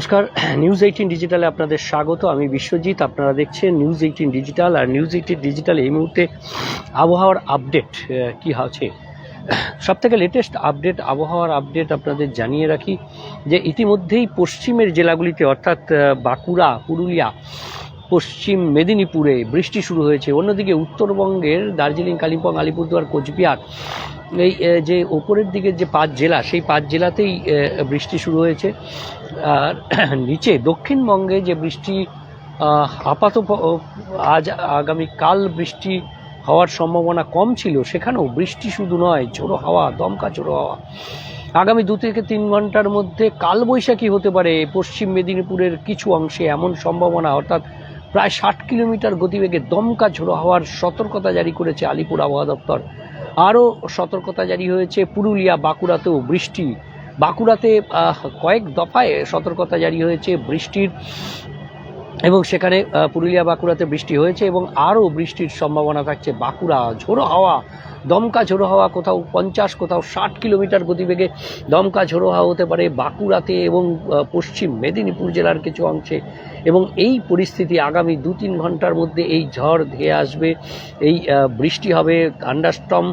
নমস্কার, নিউজ 18 ডিজিটালে আপনাদের স্বাগত। আমি বিশ্বজিৎ, আপনারা দেখছেন নিউজ 18 ডিজিটাল। আর নিউজ 18 ডিজিটাল এই মুহূর্তে আবহাওয়ার আপডেট কি আছে, সব থেকে লেটেস্ট আপডেট, আবহাওয়ার আপডেট আপনাদের জানিয়ে রাখি যে ইতিমধ্যেই পশ্চিমের জেলাগুলিতে অর্থাৎ বাঁকুড়া, পুরুলিয়া, পশ্চিম মেদিনীপুরে বৃষ্টি শুরু হয়েছে। অন্যদিকে উত্তরবঙ্গের দার্জিলিং, কালিম্পং, আলিপুরদুয়ার, কোচবিহার, এই যে ওপরের দিকের যে 5 জেলা, সেই 5 জেলাতেই বৃষ্টি শুরু হয়েছে। আর নিচে দক্ষিণবঙ্গে যে বৃষ্টি আপাতত আজ আগামীকাল বৃষ্টি হওয়ার সম্ভাবনা কম ছিল, সেখানেও বৃষ্টি শুধু নয়, ঝোড়ো হাওয়া, দমকা ঝোড়ো হাওয়া। আগামী 2 থেকে 3 ঘন্টার মধ্যে কালবৈশাখী হতে পারে পশ্চিম মেদিনীপুরের কিছু অংশে, এমন সম্ভাবনা। অর্থাৎ প্রায় 60 কিলোমিটার গতিবেগে দমকা ঝোড়ো হাওয়ার সতর্কতা জারি করেছে আলিপুর আবহাওয়া দপ্তর। আরও সতর্কতা জারি হয়েছে পুরুলিয়া, বাঁকুড়াতেও বৃষ্টি। বাঁকুড়াতে কয়েক দফায় সতর্কতা জারি হয়েছে বৃষ্টির, এবং সেখানে পুরুলিয়া, বাঁকুড়াতে বৃষ্টি হয়েছে এবং আরও বৃষ্টির সম্ভাবনা থাকছে। বাঁকুড়া ঝোড়ো হাওয়া, দমকা ঝোড়ো হাওয়া, কোথাও 50, কোথাও 60 কিলোমিটার গতিবেগে দমকা ঝোড়ো হাওয়া হতে পারে বাঁকুড়াতে এবং পশ্চিম মেদিনীপুর জেলার কিছু অংশে। এবং এই পরিস্থিতি আগামী 2-3 ঘন্টার মধ্যে এই ঝড় ধেয়ে আসবে, এই বৃষ্টি হবে, থান্ডারস্টর্ম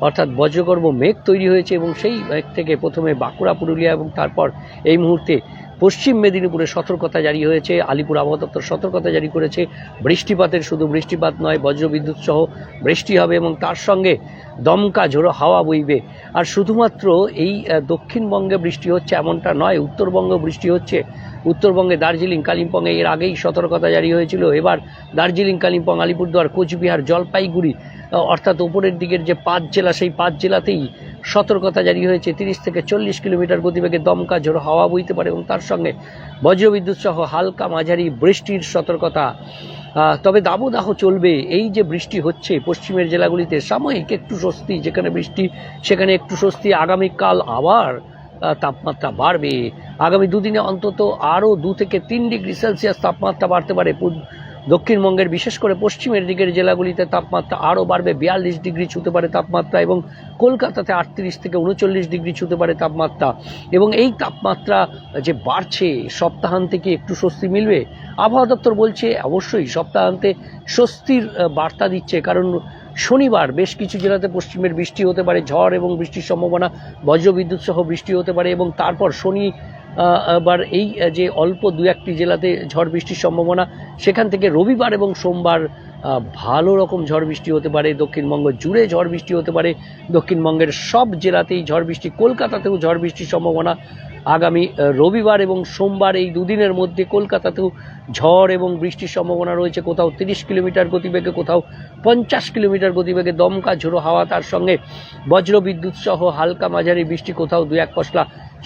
অর্থাৎ বজ্রগর্ভ মেঘ তৈরি হয়েছে এবং সেই মেঘ থেকে প্রথমে বাঁকুড়া, পুরুলিয়া এবং তারপর এই মুহূর্তে পশ্চিম মেদিনীপুরে সতর্কতা জারি হয়েছে। আলিপুর আবহাওয়া দপ্তর সতর্কতা জারি করেছে বৃষ্টিপাতের, শুধু বৃষ্টিপাত নয়, বজ্রবিদ্যুৎ সহ বৃষ্টি হবে এবং তার সঙ্গে দমকা ঝোড়ো হাওয়া বইবে। আর শুধুমাত্র এই দক্ষিণবঙ্গে বৃষ্টি হচ্ছে এমনটা নয়, উত্তরবঙ্গে বৃষ্টি হচ্ছে। উত্তরবঙ্গে দার্জিলিং, কালিম্পংয়ে এর আগেই সতর্কতা জারি হয়েছিল। এবার দার্জিলিং, কালিম্পং, আলিপুরদুয়ার, কোচবিহার, জলপাইগুড়ি অর্থাৎ ওপরের দিকের যে 5 জেলা, সেই 5 জেলাতেই সতর্কতা জারি হয়েছে। 30 থেকে 40 কিলোমিটার গতিবেগে দমকা ঝোড়ো হাওয়া বইতে পারে এবং তার সঙ্গে বজ্রবিদ্যুৎ সহ হালকা মাঝারি বৃষ্টির সতর্কতা। তবে দাবদাহ চলবে। এই যে বৃষ্টি হচ্ছে পশ্চিমের জেলাগুলিতে, সাময়িক একটু স্বস্তি, যেখানে বৃষ্টি সেখানে একটু স্বস্তি। আগামীকাল আবার তাপমাত্রা বাড়বে। আগামী 2 দিনে অন্তত আরও 2 থেকে 3 ডিগ্রি সেলসিয়াস তাপমাত্রা বাড়তে পারে। দক্ষিণবঙ্গের বিশেষ করে পশ্চিমের দিকের জেলাগুলিতে তাপমাত্রা আরও বাড়বে, 42 ডিগ্রি ছুঁতে পারে তাপমাত্রা, এবং কলকাতাতে 38 থেকে 39 ডিগ্রি ছুঁতে পারে তাপমাত্রা। এবং এই তাপমাত্রা যে বাড়ছে, সপ্তাহান্তে কি একটু স্বস্তি মিলবে? আবহাওয়া দপ্তর বলছে অবশ্যই সপ্তাহান্তে স্বস্তির বার্তা দিচ্ছে, কারণ শনিবার বেশ কিছু জেলাতে পশ্চিমের বৃষ্টি হতে পারে, ঝড় এবং বৃষ্টির সম্ভাবনা, বজ্রবিদ্যুৎ সহ বৃষ্টি হতে পারে। এবং তারপর আবার এই যে অল্প 2-1টি জেলাতে ঝড় বৃষ্টির সম্ভাবনা, সেখান থেকে রবিবার এবং সোমবার ভালো রকম ঝড় বৃষ্টি হতে পারে। দক্ষিণবঙ্গ জুড়ে ঝড় বৃষ্টি হতে পারে, দক্ষিণবঙ্গের সব জেলাতেই ঝড় বৃষ্টি, কলকাতাতেও ঝড় বৃষ্টির সম্ভাবনা। আগামী রবিবার এবং সোমবার এই 2 দিনের মধ্যে কলকাতাতেও ঝড় এবং বৃষ্টির সম্ভাবনা রয়েছে। কোথাও 30 কিলোমিটার গতিবেগে, কোথাও 50 কিলোমিটার গতিবেগে দমকা ঝোড়ো হাওয়া, তার সঙ্গে বজ্রবিদ্যুৎ সহ হালকা মাঝারি বৃষ্টি, কোথাও 2-1 পশলা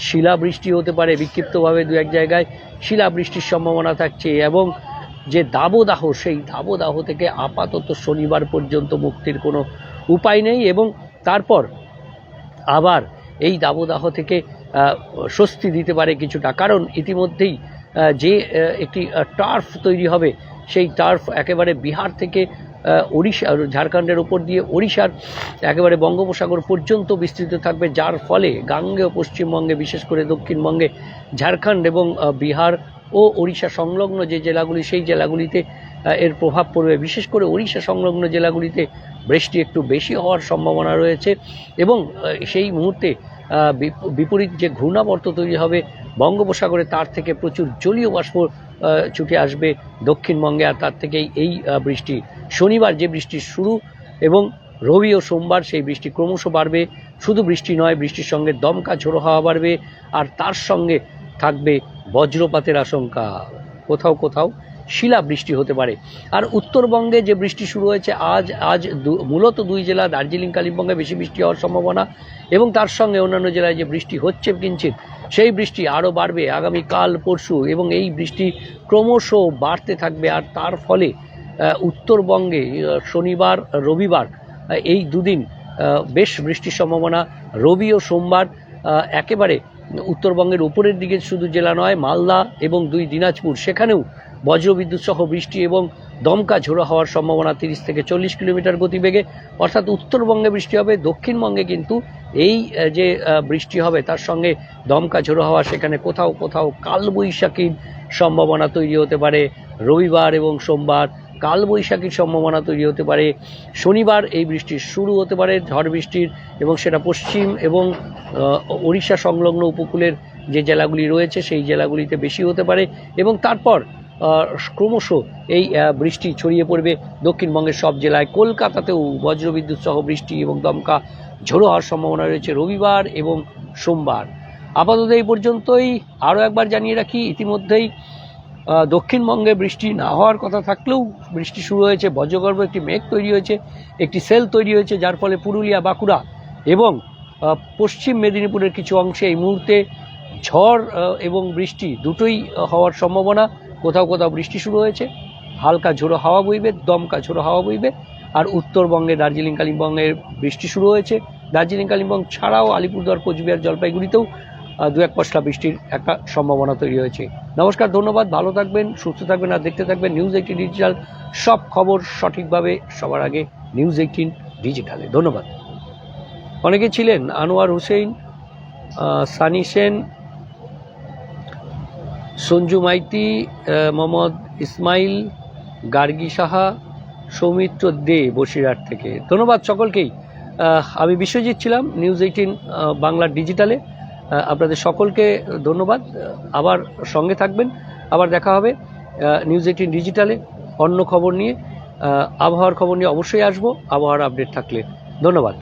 শিলাবৃষ্টি হতে পারে, বিক্ষিপ্তভাবে 2-1 জায়গায় শিলাবৃষ্টির সম্ভাবনা থাকছে। এবং যে দাবদাহ, সেই দাবদাহ থেকে আপাতত শনিবার পর্যন্ত মুক্তির কোনো উপায় নেই। এবং তারপর আবার এই দাবদাহ থেকে স্বস্তি দিতে পারে কিছুটা, কারণ ইতিমধ্যেই যে একটি টার্ফ তৈরি হবে, সেই টার্ফ একেবারে বিহার থেকে ওড়িশা, ঝাড়খণ্ডের উপর দিয়ে ওড়িশার একেবারে বঙ্গোপসাগর পর্যন্ত বিস্তৃত থাকবে, যার ফলে গাঙ্গেয় পশ্চিমবঙ্গে, বিশেষ করে দক্ষিণবঙ্গে, ঝাড়খণ্ড এবং বিহার ও ওড়িশা সংলগ্ন যে জেলাগুলি, সেই জেলাগুলিতে এর প্রভাব পড়বে। বিশেষ করে ওড়িশা সংলগ্ন জেলাগুলিতে বৃষ্টি একটু বেশি হওয়ার সম্ভাবনা রয়েছে। এবং সেই মুহূর্তে বিপরীত যে ঘূর্ণাবর্ত তৈরি হবে বঙ্গোপসাগরে, তার থেকে প্রচুর জলীয় বাষ্প ছুটে আসবে দক্ষিণবঙ্গে, আর তার থেকেই এই বৃষ্টি। শনিবার যে বৃষ্টির শুরু এবং রবি ও সোমবার সেই বৃষ্টি ক্রমশ বাড়বে। শুধু বৃষ্টি নয়, বৃষ্টির সঙ্গে দমকা ঝোড়ো হাওয়া বাড়বে, আর তার সঙ্গে থাকবে বজ্রপাতের আশঙ্কা, কোথাও কোথাও শিলাবৃষ্টি হতে পারে। আর উত্তরবঙ্গে যে বৃষ্টি শুরু হয়েছে আজ মূলত 2 জেলা দার্জিলিং, কালিম্পংয়ে বেশি বৃষ্টি হওয়ার সম্ভাবনা, এবং তার সঙ্গে অন্যান্য জেলায় যে বৃষ্টি হচ্ছে কিঞ্চিত, সেই বৃষ্টি আরও বাড়বে আগামীকাল, পরশু, এবং এই বৃষ্টি ক্রমশ বাড়তে থাকবে। আর তার ফলে উত্তরবঙ্গে শনিবার, রবিবার এই 2 দিন বেশ বৃষ্টির সম্ভাবনা। রবি ও সোমবার একেবারে উত্তরবঙ্গের উপরের দিকে শুধু জেলা নয়, মালদা এবং 2 দিনাজপুর, সেখানেও বজ্রবিদ্যুৎ সহ বৃষ্টি এবং দমকা ঝোড়ো হওয়ার সম্ভাবনা 30 থেকে 40 কিলোমিটার গতিবেগে, অর্থাৎ উত্তরবঙ্গে বৃষ্টি হবে। দক্ষিণবঙ্গে কিন্তু এই যে বৃষ্টি হবে তার সঙ্গে দমকা ঝোড়ো হওয়া, সেখানে কোথাও কোথাও কালবৈশাখীর সম্ভাবনা তৈরি হতে পারে। রবিবার এবং সোমবার কালবৈশাখীর সম্ভাবনা তৈরি হতে পারে। শনিবার এই বৃষ্টির শুরু হতে পারে, ঝড় বৃষ্টির, এবং সেটা পশ্চিম এবং ওড়িশা সংলগ্ন উপকূলের যে জেলাগুলি রয়েছে সেই জেলাগুলিতে বেশি হতে পারে, এবং তারপর ক্রমশ এই বৃষ্টি ছড়িয়ে পড়বে দক্ষিণবঙ্গের সব জেলায়। কলকাতাতেও বজ্রবিদ্যুৎ সহ বৃষ্টি এবং দমকা ঝোড়ো হওয়ার সম্ভাবনা রয়েছে রবিবার এবং সোমবার। আপাতত এই পর্যন্তই। আরও একবার জানিয়ে রাখি, ইতিমধ্যেই দক্ষিণবঙ্গে বৃষ্টি না হওয়ার কথা থাকলেও বৃষ্টি শুরু হয়েছে। বজ্রগর্ভ একটি মেঘ তৈরি হয়েছে, একটি সেল তৈরি হয়েছে, যার ফলে পুরুলিয়া, বাঁকুড়া এবং পশ্চিম মেদিনীপুরের কিছু অংশে এই মুহূর্তে ঝড় এবং বৃষ্টি দুটোই হওয়ার সম্ভাবনা। কোথাও কোথাও বৃষ্টি শুরু হয়েছে, হালকা ঝোড়ো হাওয়া বইবে, দমকা ঝোড়ো হাওয়া বইবে। আর উত্তরবঙ্গে দার্জিলিং কালিম্পংয়ের বৃষ্টি শুরু হয়েছে। দার্জিলিং কালিম্পং ছাড়াও আলিপুরদুয়ার, কোচবিহার, জলপাইগুড়িতেও দু এক পশলা বৃষ্টির একটা সম্ভাবনা তৈরি হয়েছে। নমস্কার, ধন্যবাদ, ভালো থাকবেন, সুস্থ থাকবেন, আর দেখতে থাকবেন নিউজ 18 ডিজিটাল। সব খবর সঠিকভাবে সবার আগে নিউজ 18 ডিজিটালে। ধন্যবাদ। অনেকে ছিলেন, আনোয়ার হোসেন, সানি সেন, সঞ্জু মাইতি, মোহাম্মদ ইসমাইল, গার্গী সাহা, সৌমিত্র দে বসিরহাট থেকে। ধন্যবাদ সকলকেই। আমি বিশ্বজিৎ ছিলাম নিউজ 18 বাংলা ডিজিটালে। আপনাদের সকলকে ধন্যবাদ। আবার সঙ্গে থাকবেন, আবার দেখা হবে নিউজ 18 ডিজিটালে অন্য খবর নিয়ে। আবহাওয়ার খবর নিয়ে অবশ্যই আসবো, আবহাওয়ার আপডেট থাকলে। ধন্যবাদ।